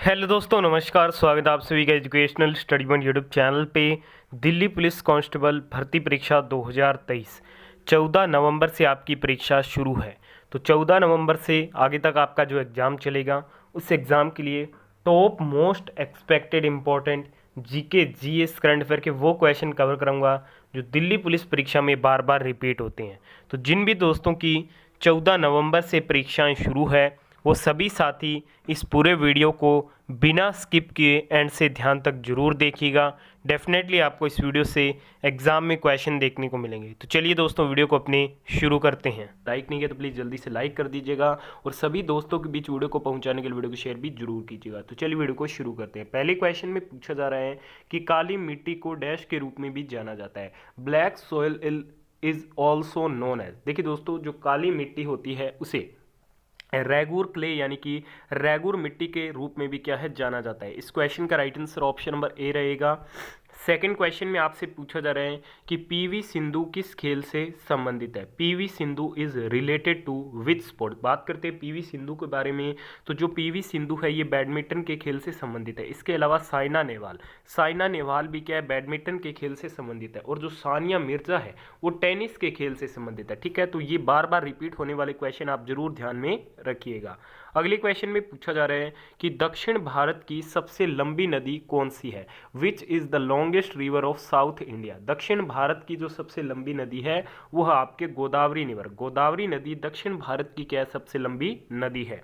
Hello दोस्तों, नमस्कार। स्वागत है आप सभी का educational study one YouTube channel पे। दिल्ली पुलिस कांस्टेबल भर्ती परीक्षा 2023 14 नवंबर से आपकी परीक्षा शुरू है। तो 14 नवंबर से आगे तक आपका जो एग्ज़ाम चलेगा, उस एग्ज़ाम के लिए top most expected important GK GS current affair के वो क्वेश्चन कवर करूँगा जो दिल्ली पुलिस परीक्षा में बार बार रिपीट होते हैं। तो जिन भी दोस्तों की 14 नवंबर से परीक्षाएँ शुरू है, वो सभी साथी इस पूरे वीडियो को बिना स्किप किए एंड से ध्यान तक जरूर देखिएगा। डेफिनेटली आपको इस वीडियो से एग्जाम में क्वेश्चन देखने को मिलेंगे। तो चलिए दोस्तों, वीडियो को अपने शुरू करते हैं। लाइक नहीं किया तो प्लीज़ जल्दी से लाइक कर दीजिएगा और सभी दोस्तों के बीच वीडियो को पहुंचाने के लिए वीडियो को शेयर भी जरूर कीजिएगा। तो चलिए वीडियो को शुरू करते हैं। पहले क्वेश्चन में पूछा जा रहा है कि काली मिट्टी को डैश के रूप में भी जाना जाता है। Black soil is also known as. देखिए दोस्तों, जो काली मिट्टी होती है उसे रेगुर क्ले यानी कि रेगुर मिट्टी के रूप में भी क्या है जाना जाता है। इस क्वेश्चन का right answer option number A रहेगा। सेकंड क्वेश्चन में आपसे पूछा जा रहा है कि पीवी सिंधु किस खेल से संबंधित है। PV Sindhu is related to which sport. बात करते हैं पीवी सिंधु के बारे में, तो जो पीवी सिंधु है ये बैडमिंटन के खेल से संबंधित है। इसके अलावा साइना नेहवाल भी क्या है, बैडमिंटन के खेल से संबंधित है। और जो सानिया मिर्जा है वो टेनिस के खेल से संबंधित है। ठीक है, तो ये बार बार रिपीट होने वाले क्वेश्चन आप जरूर ध्यान में रखिएगा। अगले क्वेश्चन में पूछा जा रहा है कि दक्षिण भारत की सबसे लंबी नदी कौन सी है। Which is the longest river of south India. दक्षिण भारत की जो सबसे लंबी नदी है वो है आपके गोदावरी रिवर। गोदावरी नदी दक्षिण भारत की क्या सबसे लंबी नदी है।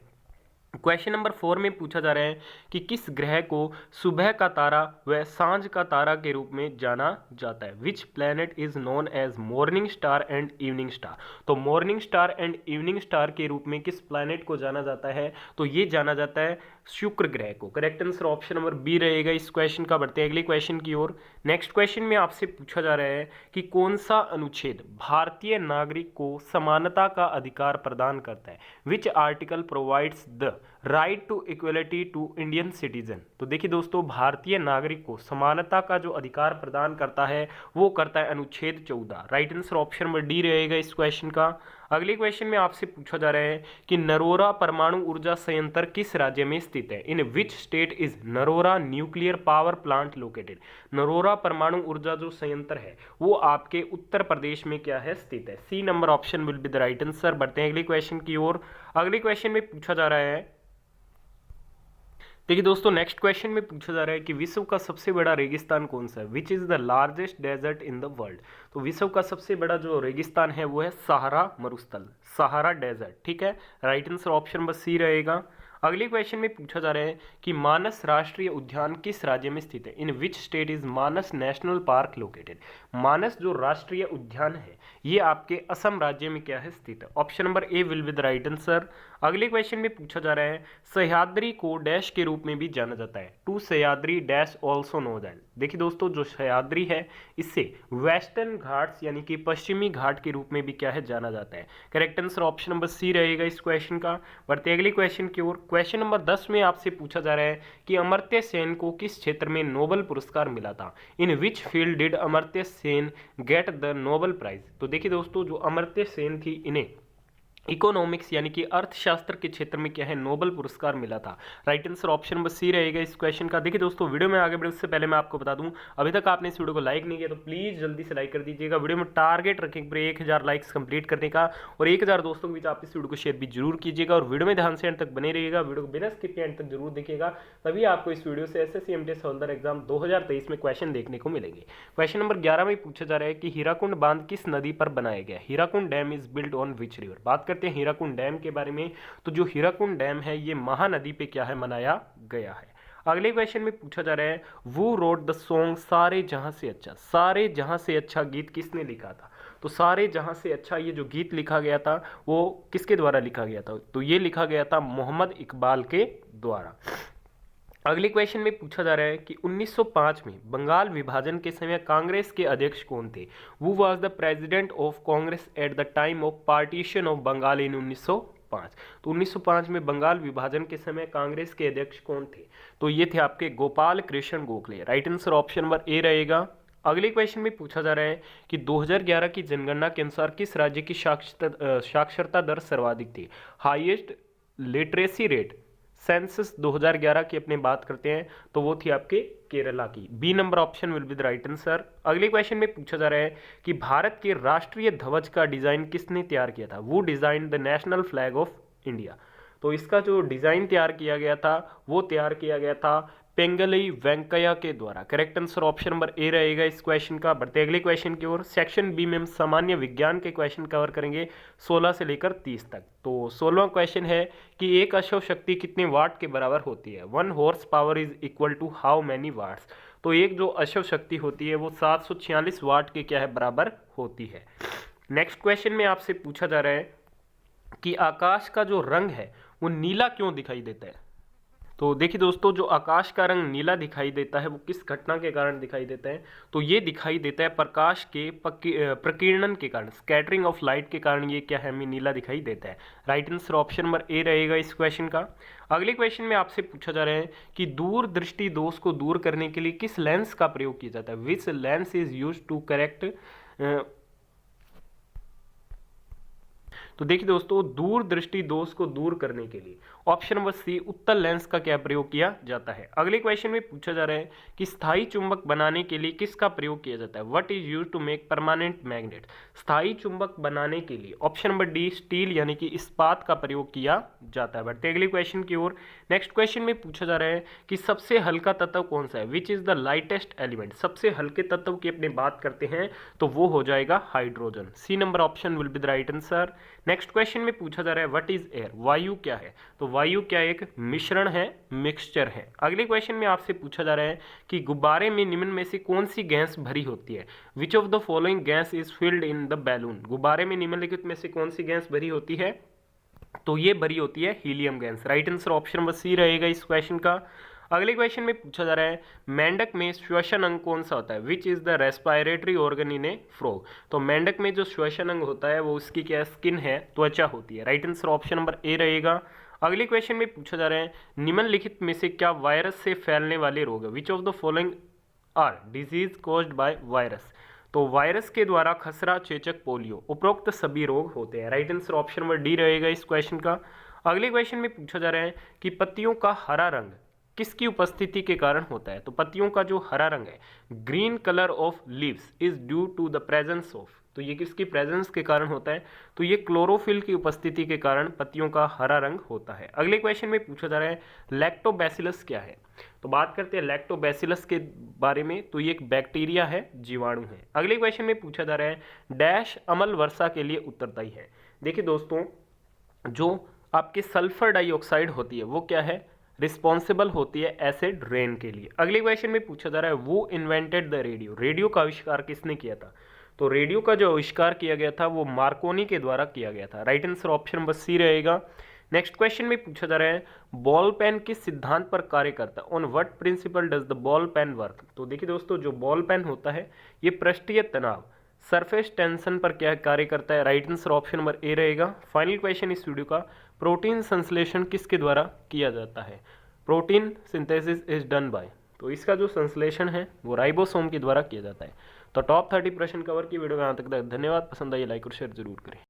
क्वेश्चन नंबर 4 में पूछा जा रहा है कि किस ग्रह को सुबह का तारा व सांझ का तारा के रूप में जाना जाता है। Which planet is known as morning star and evening star. तो morning star and evening star के रूप में किस प्लैनेट को जाना जाता है, तो ये जाना जाता है शुक्र ग्रह को। Correct answer option number B रहेगा इस क्वेश्चन का। बढ़ते हैं अगले क्वेश्चन की ओर। नेक्स्ट क्वेश्चन में आपसे पूछा जा रहा है कि कौन सा अनुच्छेद भारतीय नागरिक को समानता का अधिकार प्रदान करता है। Which article provides the right to equality to Indian citizen. तो देखिए दोस्तों, भारतीय नागरिक को समानता का जो अधिकार प्रदान करता है वो करता है अनुच्छेद 14। Right answer option number D रहेगा इस क्वेश्चन का। अगले क्वेश्चन में आपसे पूछा जा रहा है कि नरोरा परमाणु ऊर्जा संयंत्र किस राज्य में स्थित है। In which state is Narora nuclear power plant located. Narora परमाणु ऊर्जा जो संयंत्र है वो आपके उत्तर प्रदेश में क्या है स्थित है। C number option will be the right answer. बढ़ते हैं अगले क्वेश्चन की ओर। अगले क्वेश्चन में पूछा जा रहा है, देखिए दोस्तों, नेक्स्ट क्वेश्चन में पूछा जा रहा है कि विश्व का सबसे बड़ा रेगिस्तान कौन सा है। Which is the largest desert in the world. तो विश्व का सबसे बड़ा जो रेगिस्तान है वो है सहारा मरुस्थल, सहारा डेजर्ट। ठीक है, right answer option number C रहेगा। अगले क्वेश्चन में पूछा जा रहा है कि मानस राष्ट्रीय उद्यान किस राज्य में स्थित है। In which state is Manas national park located. Manas जो राष्ट्रीय उद्यान है ये आपके असम राज्य में क्या है स्थित है। Option number A will be the right answer. अगले क्वेश्चन में पूछा जा रहा है सह्याद्री को डैश के रूप में भी जाना जाता है। To Sahyadri dash also known as. देखिए दोस्तों, जो सह्याद्री है इससे वेस्टर्न घाट्स यानी कि पश्चिमी घाट के रूप में भी क्या है जाना जाता है। Correct answer option number C रहेगा इस क्वेश्चन का। बढ़ते अगले क्वेश्चन की ओर। क्वेश्चन नंबर 10 में आपसे पूछा जा रहा है कि अमर्त्य सेन को किस क्षेत्र में नोबेल पुरस्कार मिला था। In which field did Amartya Sen get the Nobel prize. तो देखिए दोस्तों, जो अमर्त्य सेन थी इन्हें इकोनॉमिक्स यानी कि अर्थशास्त्र के क्षेत्र में क्या है नोबेल पुरस्कार मिला था। Right answer option number C रहेगा इस क्वेश्चन का। देखिए दोस्तों, वीडियो में आगे बढ़ने से पहले मैं आपको बता दूं, अभी तक आपने इस वीडियो को लाइक नहीं किया तो प्लीज जल्दी से लाइक कर दीजिएगा। वीडियो में टारगेट रखेंगे पूरे 1000 लाइक्स कंप्लीट करने का और 1000 दोस्तों के बीच आप इस वीडियो को शेयर भी जरूर कीजिएगा और वीडियो में ध्यान से एंड तक बने रहिएगा। वीडियो को बिना स्किप किए एंड तक जरूर देखिएगा, तभी आपको इस वीडियो से एसएससी एमटीएस हवलदार एग्जाम 2023 में क्वेश्चन देखने को मिलेंगे। क्वेश्चन नंबर 11 में पूछा जा रहा है कि हीराकुंड बांध किस नदी पर बनाया गया। Hirakud dam is built on which river. बात करते हैं हीराकुंड डैम के बारे में, तो जो हीराकुंड डैम है ये महानदी पे क्या है बनाया गया है। अगले क्वेश्चन में पूछा जा रहा है वो रोड द सॉन्ग सारे जहां से अच्छा। सारे जहां से अच्छा गीत किसने लिखा था। तो सारे जहां से अच्छा ये जो गीत लिखा गया था वो किसके द्वारा लिखा गया था, तो ये लिखा गया था मोहम्मद इकबाल के द्वारा। अगले क्वेश्चन में पूछा जा रहा है कि 1905 में बंगाल विभाजन के समय कांग्रेस के अध्यक्ष कौन थे। वो was the president of Congress at the time of partition of Bengal in 1905। तो 1905 में बंगाल विभाजन के समय कांग्रेस के अध्यक्ष कौन थे, तो ये थे आपके Gopal Krishna Gokhale. Right answer option number A रहेगा। अगले क्वेश्चन में पूछा जा रहा है कि 2011 की जनगणना के अनुसार किस राज्य की साक्षरता दर सर्वाधिक थी। हाईएस्ट लिटरेसी रेट सेंसस 2011 की अपने बात करते हैं तो वो थी आपके केरला की। B number option will be the right answer. अगले क्वेश्चन में पूछा जा रहा है कि भारत के राष्ट्रीय ध्वज का डिजाइन किसने तैयार किया था? वो design the national flag of India. तो इसका जो डिजाइन तैयार किया गया था वो तैयार किया गया था पिंगली वेंकैया के द्वारा। Correct answer option number A रहेगा इस क्वेश्चन का। बढ़ते अगले क्वेश्चन की ओर। सेक्शन बी में हम सामान्य विज्ञान के क्वेश्चन कवर करेंगे 16 से लेकर 30 तक। तो 16वां क्वेश्चन है कि एक अश्व शक्ति कितने वाट के बराबर होती है? 1 horse power is equal to how many watts? तो एक जो अश्व शक्ति होती है वो 746 वाट के क्या है बराबर होती है। नेक्स्ट क्वेश्चन में आपसे पूछा जा रहा है कि आकाश का जो रंग है वो नीला क्यों दिखाई देता है? तो देखिए दोस्तों, जो आकाश का रंग नीला दिखाई देता है वो किस घटना के कारण दिखाई देता है? तो ये दिखाई देता है प्रकाश के प्रकीर्णन के कारण, स्कैटरिंग ऑफ लाइट के कारण ये क्या है हमें नीला दिखाई देता है। Right answer option number A रहेगा इस क्वेश्चन का। अगले क्वेश्चन में आपसे पूछा जा रहा है कि दूरदृष्टि दोष को दूर करने के लिए किस लेंस का प्रयोग किया जाता है? Which lens is use to correct. तो देखिए दोस्तों, दूरदृष्टि दोष को दूर करने के लिए ऑप्शन नंबर सी उत्तल लेंस का क्या प्रयोग किया जाता है। अगले क्वेश्चन में पूछा जा रहा है कि स्थायी चुंबक बनाने के लिए किसका प्रयोग किया जाता है? What is used to make permanent magnet. स्थायी चुंबक बनाने के लिए ऑप्शन नंबर डी स्टील यानी कि इस्पात का प्रयोग किया जाता है। बढ़ते अगले क्वेश्चन की ओर। नेक्स्ट क्वेश्चन में पूछा जा रहा है कि सबसे हल्का तत्व कौन सा है? Which is the lightest element. सबसे हल्के तत्व की अपनी बात करते हैं तो वो हो जाएगा hydrogen. C number option will be the right answer. Next question में पूछा जा रहा है व्हाट इज एयर। वायु क्या है? तो वायु क्या एक मिश्रण है, मिक्सचर है। अगले क्वेश्चन में आपसे पूछा जा रहा है कि गुब्बारे में निम्न में से कौन सी गैस भरी होती है? Which of the following gas is filled in the balloon. गुब्बारे में निम्नलिखित में से कौन सी गैस भरी होती है? तो ये भरी होती है helium gas. Right answer option number C रहेगा इस क्वेश्चन का। अगले क्वेश्चन में पूछा जा रहा है मेंढक में श्वसन अंग कौन सा होता है? Which is the respiratory organ in A frog. तो मेंढक में जो श्वसन अंग होता है वो उसकी क्या स्किन है, त्वचा होती है। Right answer option number A रहेगा। अगले क्वेश्चन में पूछा जा रहा है निम्नलिखित में से क्या वायरस से फैलने वाले रोग है? Which of the following are disease caused by virus. तो वायरस के द्वारा खसरा, चेचक, पोलियो उपरोक्त सभी रोग होते हैं। Right answer option number D रहेगा इस क्वेश्चन का। अगले क्वेश्चन में पूछा जा रहा है कि पत्तियों का हरा रंग किसकी उपस्थिति के कारण होता है? तो पत्तियों का जो हरा रंग है, green colour of leaves is due to the presence of. तो ये किसकी प्रेजेंस के कारण होता है? तो ये क्लोरोफिल की उपस्थिति के कारण पत्तियों का हरा रंग होता है। अगले क्वेश्चन में पूछा जा रहा है लैक्टोबैसिलस क्या है? तो बात करते हैं लैक्टोबैसिलस के बारे में। तो ये एक बैक्टीरिया है, जीवाणु है। अगले क्वेश्चन में पूछा जा रहा है डैश अम्ल वर्षा के लिए उत्तरदायी है। देखिए दोस्तों, जो आपके सल्फर डाइऑक्साइड होती है वो क्या है, रिस्पॉन्सिबल होती है एसिड रेन के लिए। अगले क्वेश्चन में पूछा जा रहा है वो इन्वेंटेड द रेडियो। रेडियो का आविष्कार किसने किया था? तो रेडियो का जो आविष्कार किया गया था वो मार्कोनी के द्वारा किया गया था। Right answer option number C रहेगा। नेक्स्ट क्वेश्चन में पूछा जा रहा है बॉल पेन किस सिद्धांत पर कार्य करता है? On what principle does the ball pen work. तो देखिए दोस्तों, जो बॉल पेन होता है ये पृष्ठीय तनाव, सरफेस टेंशन पर क्या कार्य करता है? Right answer option number A रहेगा। फाइनल क्वेश्चन इस वीडियो का, प्रोटीन संश्लेषण किसके द्वारा किया जाता है? Protein synthesis is done by. तो इसका जो संश्लेषण है वो राइबोसोम के द्वारा किया जाता है। तो टॉप 30 प्रश्न कवर की वीडियो यहाँ तक। धन्यवाद। पसंद आई लाइक और शेयर जरूर करें।